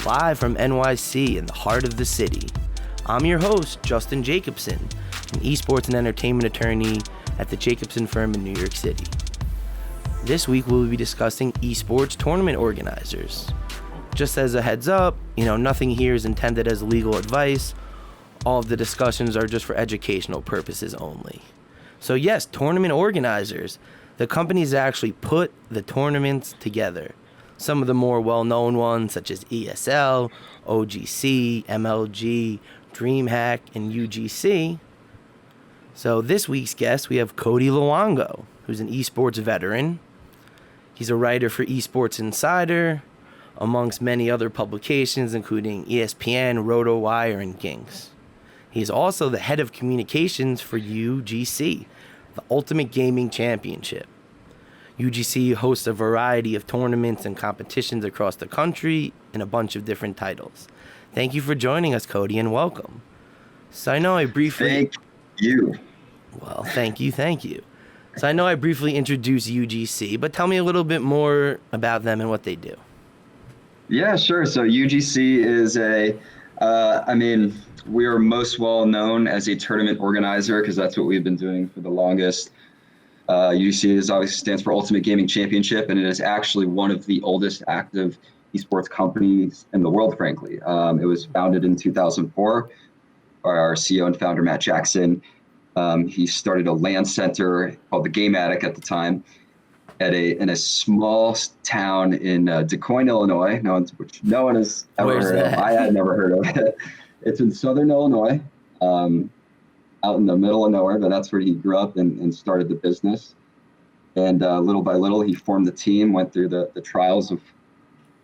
live from NYC in the heart of the city. I'm your host, Justin Jacobson, an esports and entertainment attorney at the Jacobson firm in New York City. This week we'll be discussing esports tournament organizers. Just as a heads up, nothing here is intended as legal advice. All of the discussions are just for educational purposes only. So yes, tournament organizers, the companies that actually put the tournaments together. Some of the more well-known ones such as ESL, OGC, MLG, DreamHack, and UGC. So this week's guest, we have Cody Luongo, who's an esports veteran. He's a writer for Esports Insider, amongst many other publications, including ESPN, RotoWire, and Ginks. He's also the head of communications for UGC, the Ultimate Gaming Championship. UGC hosts a variety of tournaments and competitions across the country in a bunch of different titles. Thank you for joining us, Cody, and welcome. So I know I briefly... Thank you. Well, thank you. So I know I briefly introduced UGC, but tell me a little bit more about them and what they do. Yeah, sure. So UGC is we are most well known as a tournament organizer because that's what we've been doing for the longest. UGC obviously stands for Ultimate Gaming Championship, and it is actually one of the oldest active esports companies in the world, frankly. It was founded in 2004 by our CEO and founder, Matt Jacobson. He started a LAN center called the Game Attic at the time in a small town in DuQuoin, Illinois, which no one has ever heard of. I had never heard of it. It's in southern Illinois, out in the middle of nowhere, but that's where he grew up and started the business. And little by little, he formed the team, went through the trials of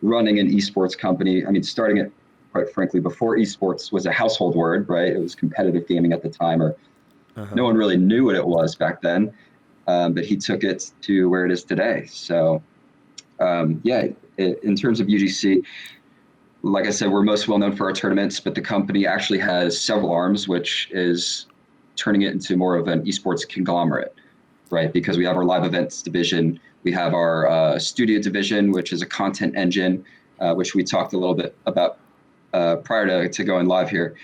running an esports company. Starting it, quite frankly, before esports was a household word, right? It was competitive gaming at the time, or no one really knew what it was back then. But he took it to where it is today. So, in terms of UGC, like I said, we're most well known for our tournaments, but the company actually has several arms, which is turning it into more of an esports conglomerate, right? Because we have our live events division, we have our studio division, which is a content engine, which we talked a little bit about prior to going live here.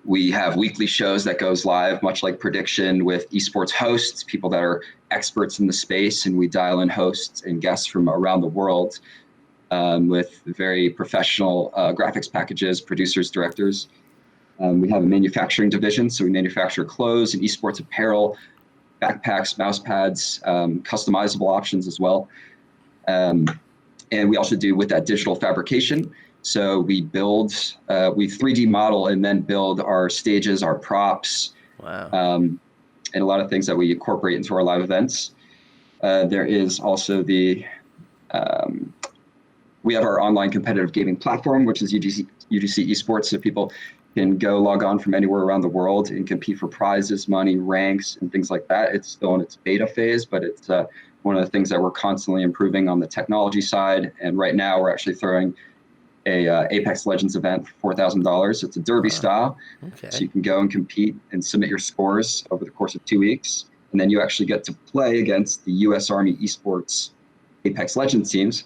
We have weekly shows that goes live, much like Prediction, with esports hosts, people that are experts in the space, and we dial in hosts and guests from around the world with very professional graphics packages, producers, directors. We have a manufacturing division, so we manufacture clothes and esports apparel, backpacks, mouse pads, customizable options as well. And we also do with that digital fabrication. So we build, we 3D model and then build our stages, our props, and a lot of things that we incorporate into our live events. There is also we have our online competitive gaming platform, which is UGC Esports, so people can go log on from anywhere around the world and compete for prizes, money, ranks, and things like that. It's still in its beta phase, but it's one of the things that we're constantly improving on the technology side. And right now we're actually throwing a Apex Legends event for $4,000. It's a derby style. Okay. So you can go and compete and submit your scores over the course of 2 weeks. And then you actually get to play against the U.S. Army Esports Apex Legends teams.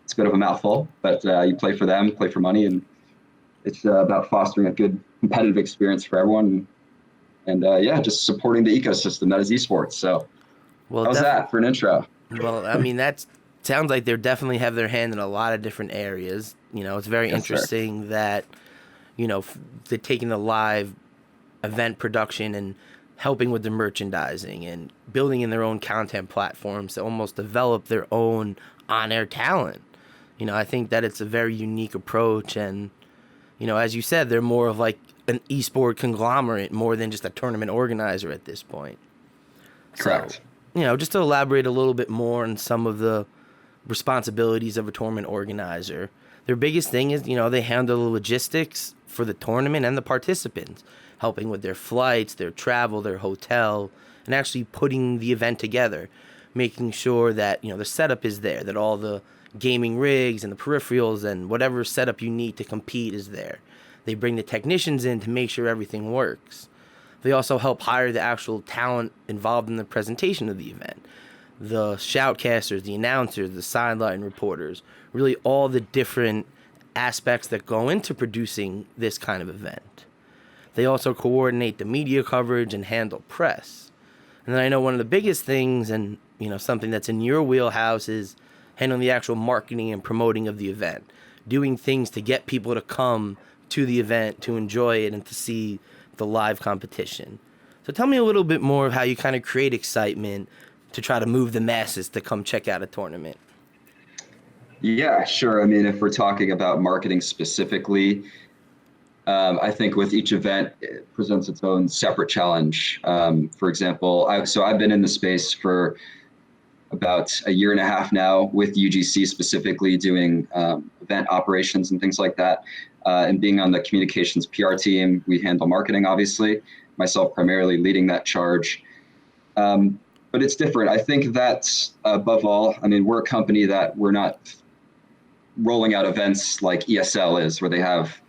It's a bit of a mouthful, but you play for them, play for money, and it's about fostering a good competitive experience for everyone. And just supporting the ecosystem that is esports. So how's that for an intro? Well, that sounds like they definitely have their hand in a lot of different areas. It's very interesting that, they're taking the live event production and helping with the merchandising and building in their own content platforms to almost develop their own on-air talent. I think that it's a very unique approach. And, as you said, they're more of like an esport conglomerate more than just a tournament organizer at this point. Correct. So, just to elaborate a little bit more on some of the responsibilities of a tournament organizer, their biggest thing is, they handle the logistics for the tournament and the participants, helping with their flights, their travel, their hotel, and actually putting the event together, making sure that, the setup is there, that all the gaming rigs and the peripherals and whatever setup you need to compete is there. They bring the technicians in to make sure everything works. They also help hire the actual talent involved in the presentation of the event. the shoutcasters, the announcers, the sideline reporters, really all the different aspects that go into producing this kind of event. They also coordinate the media coverage and handle press. And then I know one of the biggest things, and something that's in your wheelhouse, is handling the actual marketing and promoting of the event, doing things to get people to come to the event, to enjoy it, and to see the live competition. So tell me a little bit more of how you kind of create excitement to try to move the masses to come check out a tournament. Yeah, sure. I mean, if we're talking about marketing specifically, I think with each event, it presents its own separate challenge. For example, I've been in the space for about a year and a half now with UGC specifically, doing event operations and things like that. And being on the communications PR team, we handle marketing, obviously, myself primarily leading that charge. But it's different. I think that above all, I mean, we're a company that we're not rolling out events like ESL is, where they have,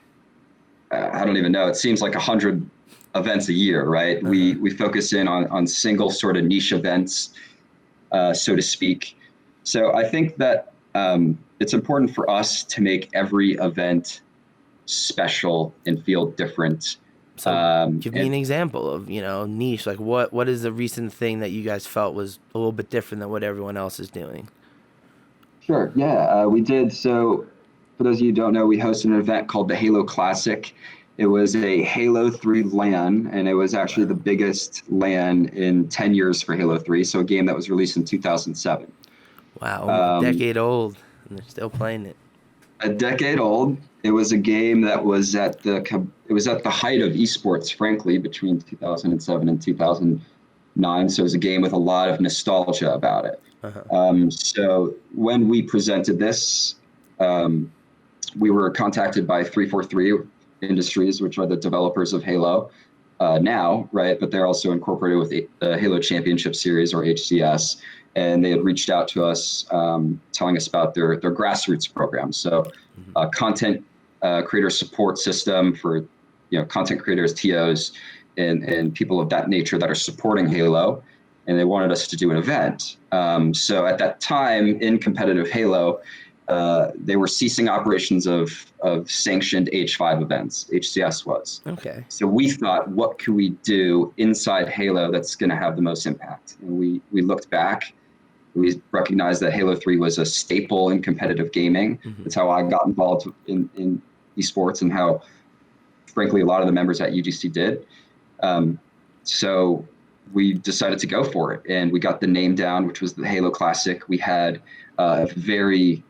I don't even know, it seems like 100 events a year, right? Uh-huh. We focus in on single sort of niche events, so to speak. So I think that it's important for us to make every event special and feel different. So give me an example of, niche. Like what is the recent thing that you guys felt was a little bit different than what everyone else is doing? Sure. Yeah, we did. So for those of you who don't know, we hosted an event called the Halo Classic. It was a Halo 3 LAN, and it was actually the biggest LAN in 10 years for Halo 3. So a game that was released in 2007. Wow, a decade old, and they're still playing it. A decade old. It was a game that was at the height of esports, frankly, between 2007 and 2009. So it was a game with a lot of nostalgia about it. Uh-huh. So when we presented this, we were contacted by 343 Industries, which are the developers of Halo now, right? But they're also incorporated with the Halo Championship Series, or HCS. And they had reached out to us, telling us about their grassroots program. So content creator support system for content creators, TOs, and people of that nature that are supporting Halo. And they wanted us to do an event. So at that time in competitive Halo, they were ceasing operations of sanctioned H5 events. HCS was. Okay. So we thought, what can we do inside Halo that's going to have the most impact? And we looked back. We recognized that Halo 3 was a staple in competitive gaming. Mm-hmm. That's how I got involved in esports, and how, frankly, a lot of the members at UGC did. So we decided to go for it, and we got the name down, which was the Halo Classic. We had a very,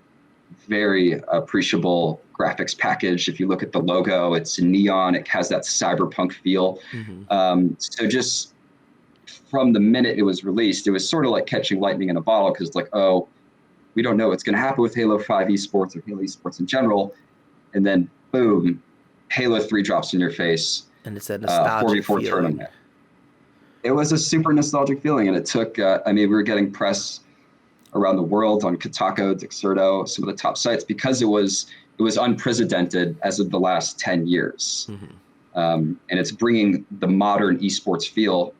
very appreciable graphics package. If you look at the logo, it's neon. It has that cyberpunk feel. Mm-hmm. So just from the minute it was released, it was sort of like catching lightning in a bottle, because like, oh, we don't know what's going to happen with Halo 5 esports or Halo esports in general. And then boom, Halo 3 drops in your face. And it's a nostalgic 4v4 feeling. Tournament. It was a super nostalgic feeling. And it took, we were getting press around the world on Kotaku, Dexerto, some of the top sites, because it was unprecedented as of the last 10 years. Mm-hmm. And it's bringing the modern esports feel.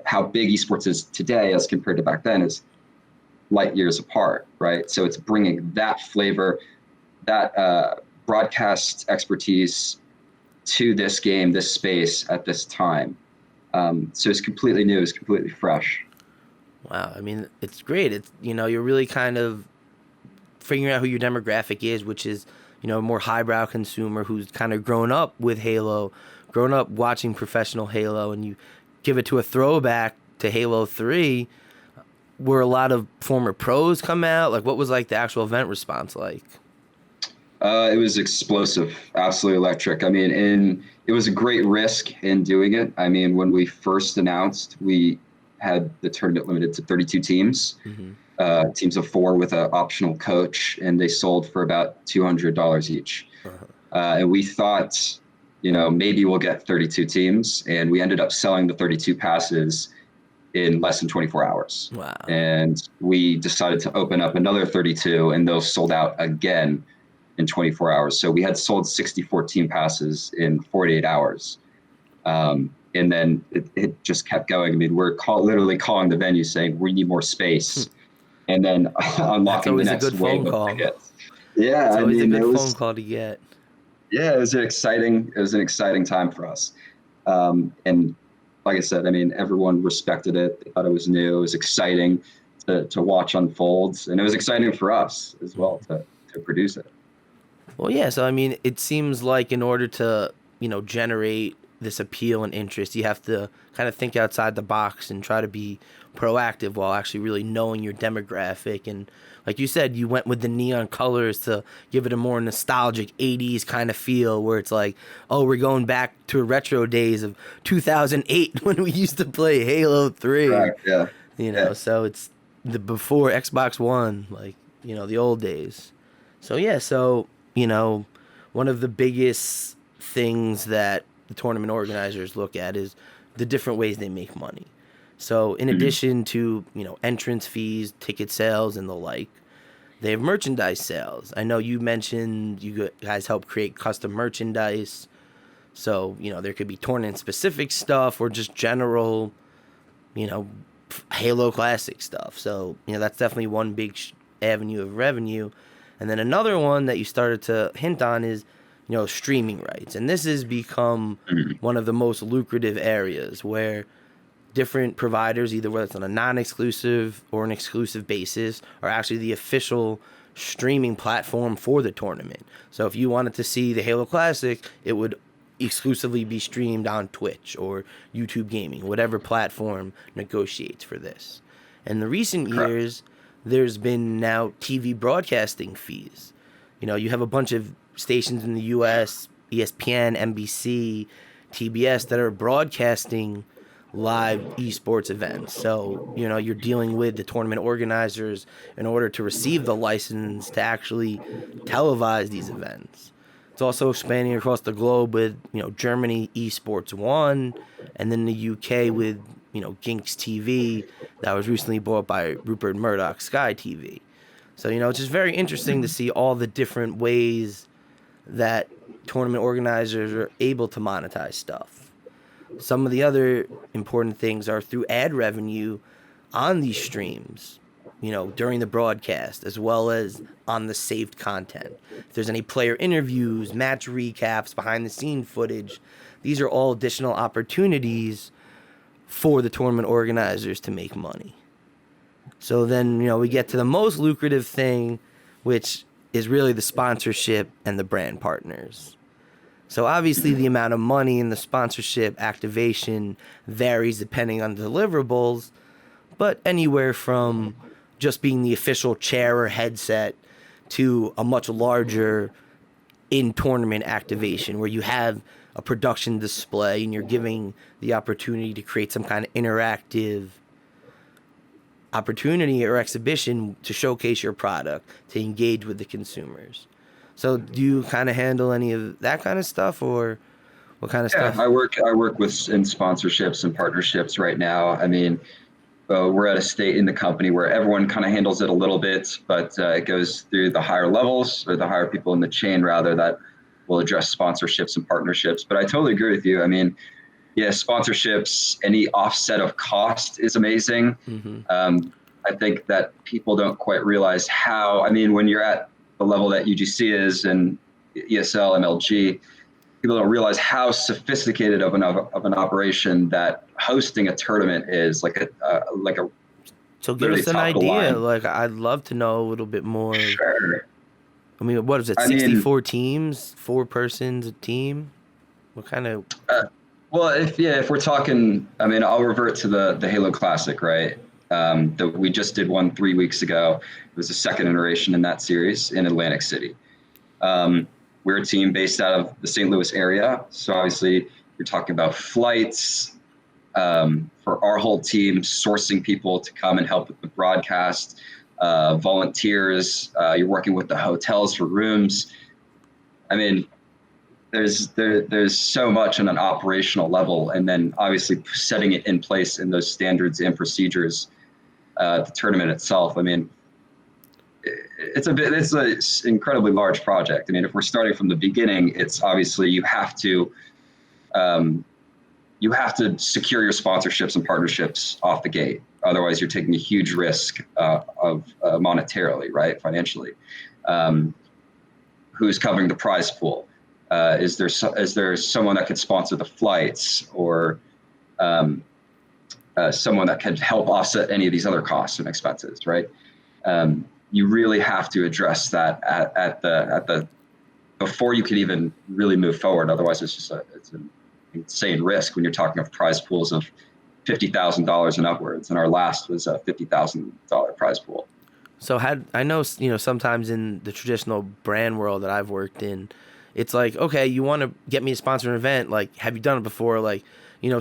How big esports is today as compared to back then is light years apart, right? So it's bringing that flavor, that broadcast expertise to this game, this space at this time. So it's completely new, it's completely fresh. Wow, I mean, it's great. It's, you're really kind of figuring out who your demographic is, which is, a more highbrow consumer who's kind of grown up with Halo, grown up watching professional Halo, and you give it to a throwback to Halo 3, where a lot of former pros come out. Like, what was like the actual event response like? It was explosive, absolutely electric. I mean, and it was a great risk in doing it. I mean, when we first announced, we had the tournament limited to 32 teams, mm-hmm. Teams of 4 with an optional coach, and they sold for about $200 each. Uh-huh. And we thought, maybe we'll get 32 teams, and we ended up selling the 32 passes in less than 24 hours. Wow. And we decided to open up another 32, and those sold out again in 24 hours. So we had sold 64 team passes in 48 hours. And then it just kept going. I mean, we're literally calling the venue saying, we need more space. and then That's unlocking the always a next good wave phone of call. tickets. Yeah, It's I always a mean, good phone call to get. it was an exciting time for us. And like I said, I mean, everyone respected it. They thought it was new. It was exciting to watch unfolds, and it was exciting for us as well to produce it. Well, yeah. So I mean, it seems like in order to generate this appeal and interest, you have to kind of think outside the box and try to be proactive while actually really knowing your demographic. And like you said, you went with the neon colors to give it a more nostalgic 80s kind of feel where it's like, oh, we're going back to retro days of 2008 when we used to play Halo 3. Correct. Yeah. Yeah. So it's the before Xbox One, like, the old days. So yeah, one of the biggest things that the tournament organizers look at is the different ways they make money. So in Mhm. addition to, entrance fees, ticket sales, and the like, they have merchandise sales. I know you mentioned you guys help create custom merchandise. So, there could be tournament specific stuff or just general, you know, Halo Classic stuff. So, that's definitely one big avenue of revenue. And then another one that you started to hint on is, streaming rights. And this has become Mhm. one of the most lucrative areas where different providers, either whether it's on a non-exclusive or an exclusive basis, are actually the official streaming platform for the tournament. So if you wanted to see the Halo Classic, it would exclusively be streamed on Twitch or YouTube Gaming, whatever platform negotiates for this. In the recent Correct. years, there's been now TV broadcasting fees. You have a bunch of stations in the US, ESPN, NBC, TBS, that are broadcasting live esports events. So, you're dealing with the tournament organizers in order to receive the license to actually televise these events. It's also expanding across the globe with, Germany Esports 1, and then the UK with, Ginks TV that was recently bought by Rupert Murdoch's Sky TV. So, it's just very interesting to see all the different ways that tournament organizers are able to monetize stuff. Some of the other important things are through ad revenue on these streams, during the broadcast, as well as on the saved content. If there's any player interviews, match recaps, behind the scene footage, these are all additional opportunities for the tournament organizers to make money. So then, we get to the most lucrative thing, which is really the sponsorship and the brand partners. So obviously the amount of money in the sponsorship activation varies depending on the deliverables, but anywhere from just being the official chair or headset to a much larger in-tournament activation where you have a production display and you're giving the opportunity to create some kind of interactive opportunity or exhibition to showcase your product, to engage with the consumers. So do you kind of handle any of that kind of stuff, or what kind of Yeah, stuff? I work with in sponsorships and partnerships right now. I mean, we're at a state in the company where everyone kind of handles it a little bit, but it goes through the higher levels or the higher people in the chain rather that will address sponsorships and partnerships. But I totally agree with you. I mean, yeah, sponsorships, any offset of cost is amazing. Mm-hmm. I think that people don't quite realize how, I mean, when you're at the level that UGC is and ESL, MLG, people don't realize how sophisticated of an operation that hosting a tournament is, like a So give literally us an top of the idea. line. Like, I'd love to know a little bit more. Sure. I mean, what is it? I mean, 64 teams, 4 persons a team. What kind of? uh, well, if we're talking, I mean, I'll revert to the Halo Classic, right? That we just did one 3 weeks ago. It was the second iteration in that series in Atlantic City. We're a team based out of the St. Louis area, so obviously you're talking about flights for our whole team, sourcing people to come and help with the broadcast, volunteers. You're working with the hotels for rooms. I mean, there's so much on an operational level, and then obviously setting it in place in those standards and procedures. The tournament itself, I mean, it's an incredibly large project. I mean, if we're starting from the beginning, it's obviously you have to secure your sponsorships and partnerships off the gate, Otherwise, you're taking a huge risk of monetarily, right, financially. Who's covering the prize pool? Is there someone that could sponsor the flights, or someone that can help offset any of these other costs and expenses, right? You really have to address that at the before you can even really move forward. Otherwise, it's an insane risk when you're talking of prize pools of $50,000 and upwards. And our last was a $50,000 prize pool. So I know, sometimes in the traditional brand world that I've worked in, it's like, okay, you want to get me to sponsor an event. Like, have you done it before? Like,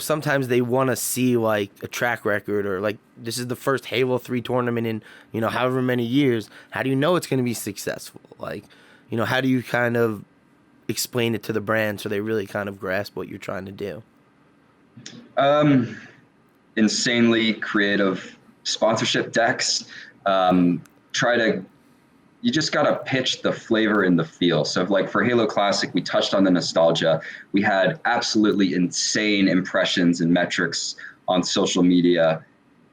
sometimes they want to see like a track record, or like, this is the first Halo 3 tournament in, however many years. How do you know it's going to be successful? Like, how do you kind of explain it to the brand so they really kind of grasp what you're trying to do? Insanely creative sponsorship decks. You just got to pitch the flavor and the feel. So like for Halo Classic, we touched on the nostalgia. We had absolutely insane impressions and metrics on social media.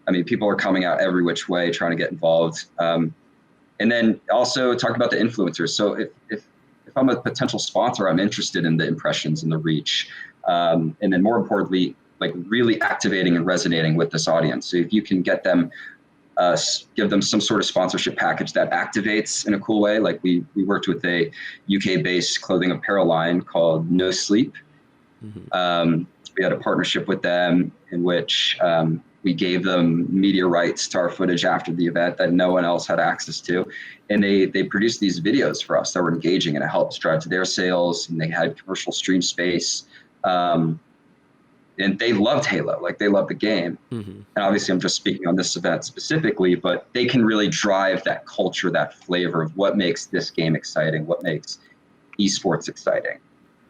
I mean, people are coming out every which way trying to get involved. And then also talk about the influencers. So if I'm a potential sponsor, I'm interested in the impressions and the reach. And then more importantly, like really activating and resonating with this audience. So if you can get them, give them some sort of sponsorship package that activates in a cool way. Like we worked with a UK-based clothing apparel line called No Sleep. Mm-hmm. We had a partnership with them in which we gave them media rights to our footage after the event that no one else had access to. And they produced these videos for us that were engaging, and it helped drive to their sales, and they had commercial stream space. And they loved Halo, like they loved the game. Mm-hmm. And obviously I'm just speaking on this event specifically, but they can really drive that culture, that flavor of what makes this game exciting, what makes esports exciting.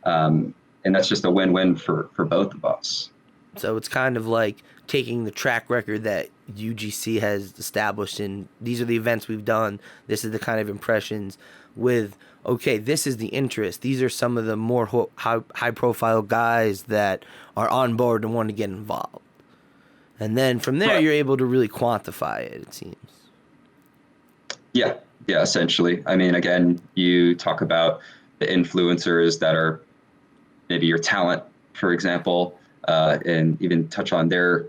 And that's just a win-win for both of us. So it's kind of like taking the track record that UGC has established, and these are the events we've done, this is the kind of impressions with, okay, this is the interest. These are some of the more high-profile guys that are on board and want to get involved. And then from there, you're able to really quantify it seems. Yeah, essentially. I mean, again, you talk about the influencers that are maybe your talent, for example, and even touch on their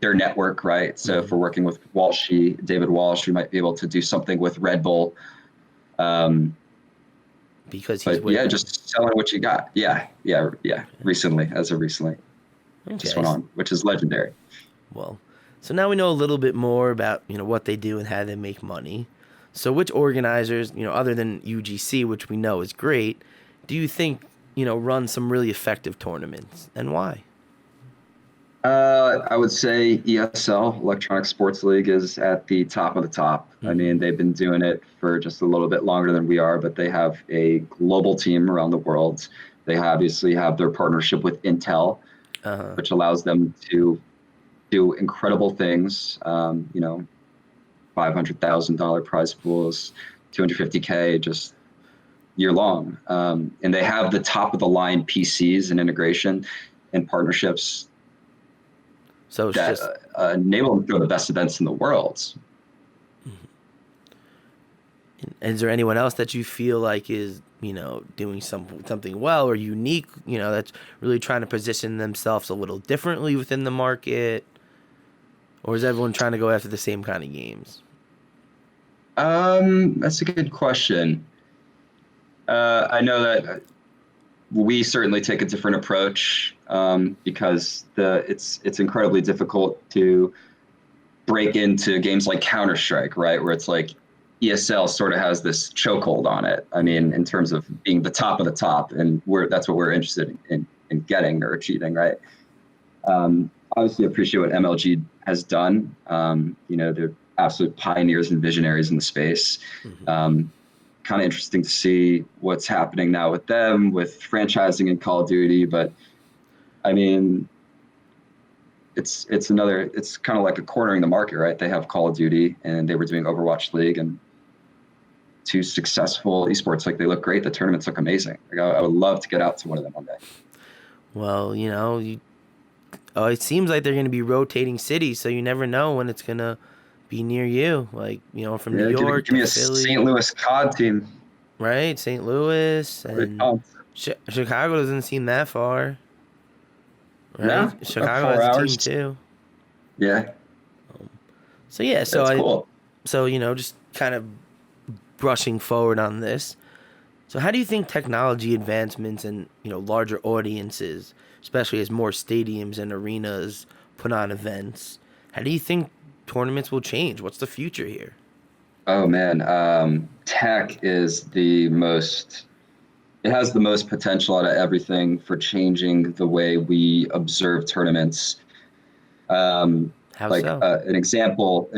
network, right? So mm-hmm. if we're working with David Walsh, we might be able to do something with Red Bull. Because he's just selling what you got. Yeah. Recently. Okay. Just went on, which is legendary. Well, so now we know a little bit more about, what they do and how they make money. So which organizers, other than UGC, which we know is great, do you think, run some really effective tournaments, and why? I would say ESL, Electronic Sports League, is at the top of the top. Mm-hmm. I mean, they've been doing it for just a little bit longer than we are, but they have a global team around the world. They obviously have their partnership with Intel, which allows them to do incredible things. $500,000 prize pools, $250K just year long. And they have the top of the line PCs and integration and partnerships. So that enable them to throw the best events in the world. Is there anyone else that you feel like is, doing something well or unique, that's really trying to position themselves a little differently within the market? Or is everyone trying to go after the same kind of games? That's a good question. I know that we certainly take a different approach because it's incredibly difficult to break into games like Counter-Strike, right? Where it's like ESL sort of has this chokehold on it. I mean, in terms of being the top of the top, and that's what we're interested in getting or achieving, right? Obviously appreciate what MLG has done. They're absolute pioneers and visionaries in the space. Mm-hmm. Kind of interesting to see what's happening now with them, with franchising and Call of Duty. But I mean, it's kind of like a cornering the market, right? They have Call of Duty and they were doing Overwatch League, and two successful esports. Like, they look great. The tournaments look amazing. Like, I would love to get out to one of them one day. Well, it seems like they're going to be rotating cities, so you never know when it's going to be near you. Like, from New York give me to a Philly, St. Louis COD team. right? St. Louis and Chicago doesn't seem that far, right? No, about Chicago 4 has a team hours. too. Yeah, So yeah, that's cool. just kind of brushing forward on this. So how do you think technology advancements and, larger audiences, especially as more stadiums and arenas put on events, how do you think tournaments will change? What's the future here? Oh man, tech is the most. It has the most potential out of everything for changing the way we observe tournaments. How Like so? an example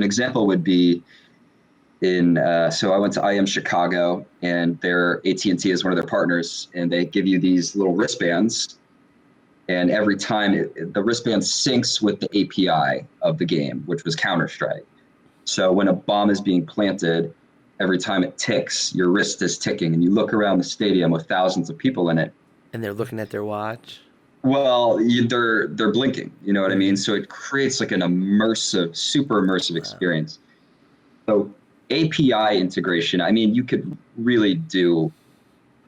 would be in. So I went to IM Chicago, and their AT&T is one of their partners, and they give you these little wristbands, and every time the wristband syncs with the API of the game, which was Counter Strike. So when a bomb is being planted, every time it ticks, your wrist is ticking, and you look around the stadium with thousands of people in it. And they're looking at their watch. Well, they're blinking. You know what I mean? Mm-hmm. So it creates like an immersive, super immersive Wow. experience. So API integration. I mean, you could really do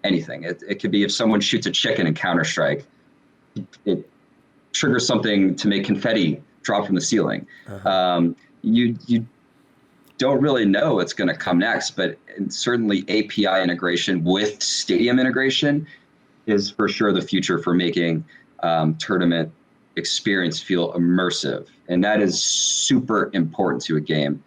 anything. It could be if someone shoots a chicken in Counter Strike, it triggers something to make confetti drop from the ceiling. Uh-huh. You don't really know what's going to come next, but certainly API integration with stadium integration is for sure the future for making tournament experience feel immersive, and that is super important to a game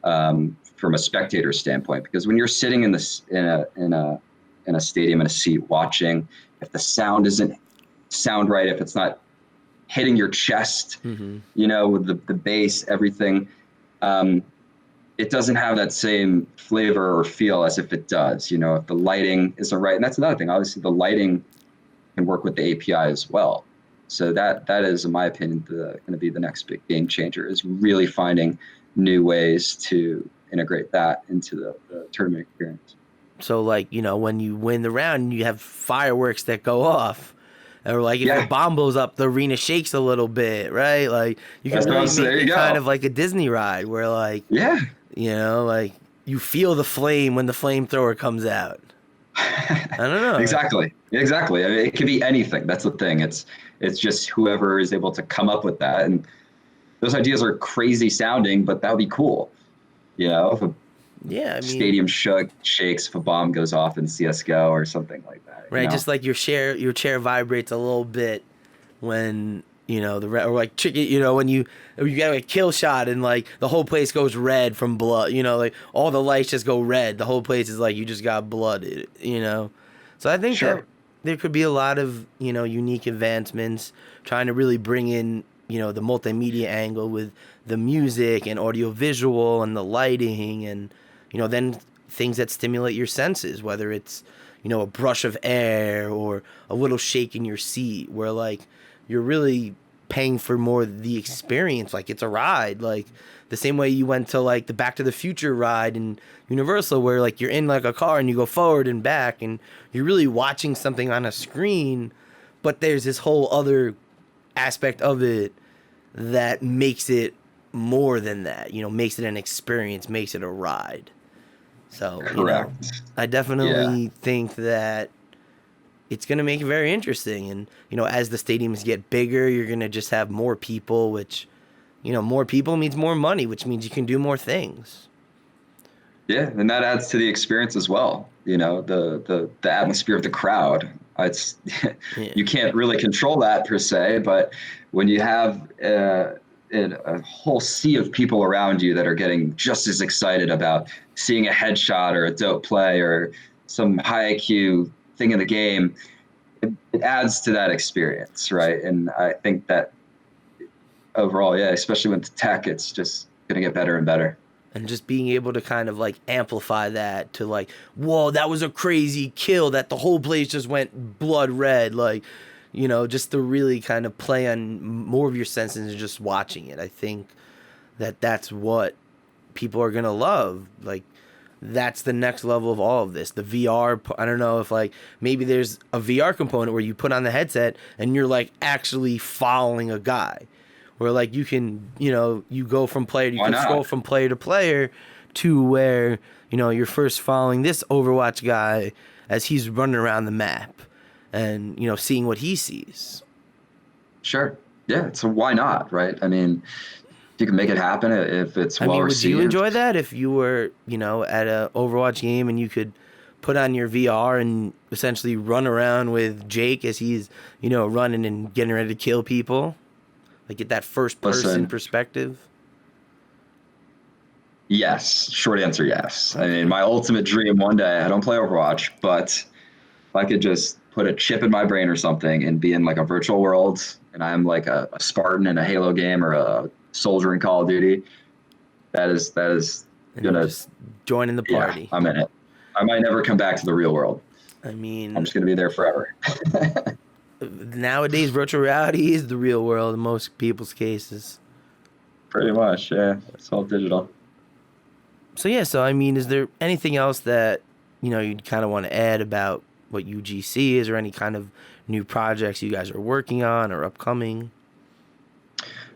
from a spectator standpoint. Because when you're sitting in a stadium in a seat watching, if the sound isn't sound right, if it's not hitting your chest, Mm-hmm. with the bass, everything. It doesn't have that same flavor or feel as if it does, if the lighting isn't right. And that's another thing. Obviously, the lighting can work with the API as well. So that is, in my opinion, going to be the next big game changer, is really finding new ways to integrate that into the tournament experience. So, when you win the round, you have fireworks that go off. Or, if a Yeah, bomb blows up, the arena shakes a little bit, right? Like, you can that's what I really was saying. make There it you kind go. of like a Disney ride where, Yeah. you feel the flame when the flamethrower comes out. I don't know. Exactly. Exactly. I mean, it could be anything. That's the thing. It's just whoever is able to come up with that. And those ideas are crazy sounding, but that would be cool. If a Yeah, I mean, stadium shakes, if a bomb goes off in CS:GO or something like that. right, just like your chair vibrates a little bit when or like chicken, when you get a kill shot and the whole place goes red from blood, all the lights just go red, the whole place is like you just got blooded. So I think that Sure. there could be a lot of unique advancements trying to really bring in the multimedia angle with the music and audio visual and the lighting and then things that stimulate your senses, whether it's a brush of air or a little shake in your seat where you're really paying for more of the experience, like it's a ride, like the same way you went to the Back to the Future ride in Universal where you're in a car and you go forward and back and you're really watching something on a screen, but there's this whole other aspect of it that makes it more than that, makes it an experience, makes it a ride. So, Correct. I Yeah. definitely think that it's going to make it very interesting. And, as the stadiums get bigger, you're going to just have more people, which, more people means more money, which means you can do more things. Yeah, and that adds to the experience as well. The atmosphere of the crowd. It's Yeah. you can't really control that per se, but when you have a whole sea of people around you that are getting just as excited about seeing a headshot or a dope play or some high IQ thing in the game, it adds to that experience, right? And I think that overall, yeah, especially with tech, it's just going to get better and better. And just being able to kind of amplify that to whoa, that was a crazy kill that the whole place just went blood red. Just to really kind of play on more of your senses and just watching it. I think that that's what people are going to love. That's the next level of all of this. The VR, I don't know if maybe there's a VR component where you put on the headset and you're actually following a guy. where like you can, you go from player, you Why can not? scroll from player to player to where, you're first following this Overwatch guy as he's running around the map and, seeing what he sees. Sure. Yeah. So why not? Right. I mean, if you can make it happen, if it's well would received. you enjoy that if you were, at a Overwatch game and you could put on your VR and essentially run around with Jake as he's, running and getting ready to kill people? Like get that first person perspective? Yes. Short answer, yes. I mean, my ultimate dream one day, I don't play Overwatch, but if I could just put a chip in my brain or something and be in like a virtual world and I'm like a Spartan in a Halo game or a soldier in Call of Duty, that is And gonna just joining the party. Yeah, I'm in it. I might never come back to the real world. I mean, I'm just gonna be there forever. Nowadays, virtual reality is the real world in most people's cases. Pretty much, yeah. It's all digital. So is there anything else that you'd kind of want to add about what UGC is, or any kind of new projects you guys are working on or upcoming?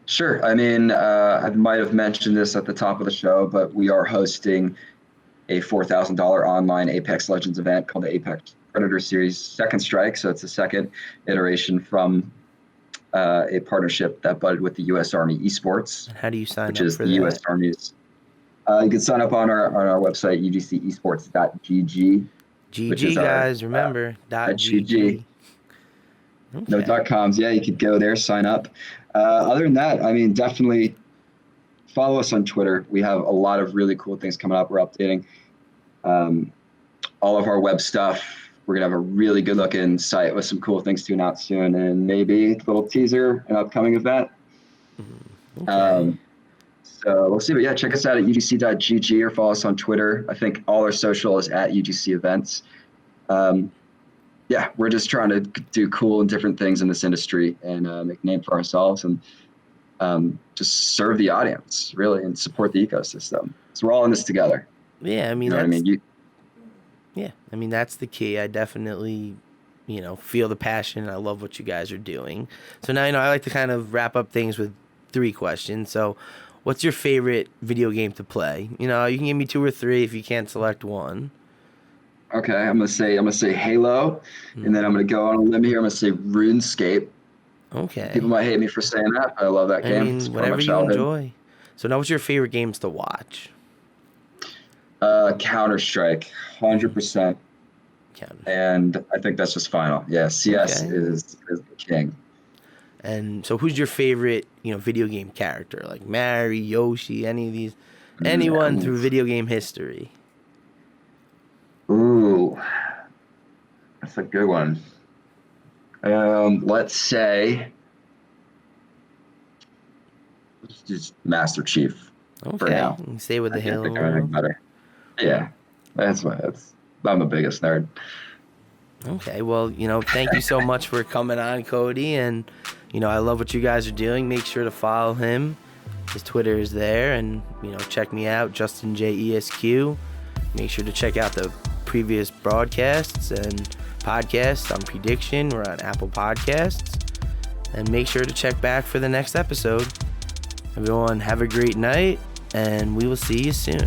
Sure. I mean, I might have mentioned this at the top of the show, but we are hosting a $4,000 online Apex Legends event called the Apex Predator Series Second Strike. So it's a second iteration from a partnership that budded with the U.S. Army Esports. And how do you sign which up is for the that? U.S. Army's. You can sign up on our website, ugcesports.gg. GG, guys, remember, .gg. Okay. No .coms. Yeah, you could go there, sign up. Other than that, I mean, definitely follow us on Twitter. We have a lot of really cool things coming up. We're updating all of our web stuff. We're going to have a really good looking site with some cool things to announce soon, and maybe a little teaser, an upcoming event. Okay. So we'll see. But yeah, check us out at ugc.gg or follow us on Twitter. I think all our social is at UGC Events. Yeah, we're just trying to do cool and different things in this industry and make a name for ourselves and just serve the audience, really, and support the ecosystem. So we're all in this together. Yeah, I mean, you know what I mean? Yeah, I mean, that's the key. I definitely, feel the passion. I love what you guys are doing. So now, I like to kind of wrap up things with 3 questions. So what's your favorite video game to play? You can give me 2 or 3 if you can't select one. Okay, I'm gonna say Halo, and then I'm gonna go on a limb here. I'm gonna say RuneScape. Okay. People might hate me for saying that, but I love that game. I mean, whatever you enjoy. So now, what's your favorite games to watch? Counter-Strike, 100%. And I think that's just final. Yeah, CS is the king. And so who's your favorite, video game character? Like Mary, Yoshi, any of these? Anyone through video game history? Ooh, that's a good one. Let's say just Master Chief for now. You can stay with the Halo. I can't think of anything better. Yeah, I'm the biggest nerd. Okay, well, thank you so much for coming on, Cody, and I love what you guys are doing. Make sure to follow him. His Twitter is there, and check me out, Justin JESQ. Make sure to check out the previous broadcasts and podcasts on Prediction. We're on Apple Podcasts, and make sure to check back for the next episode. Everyone, have a great night, and we will see you soon.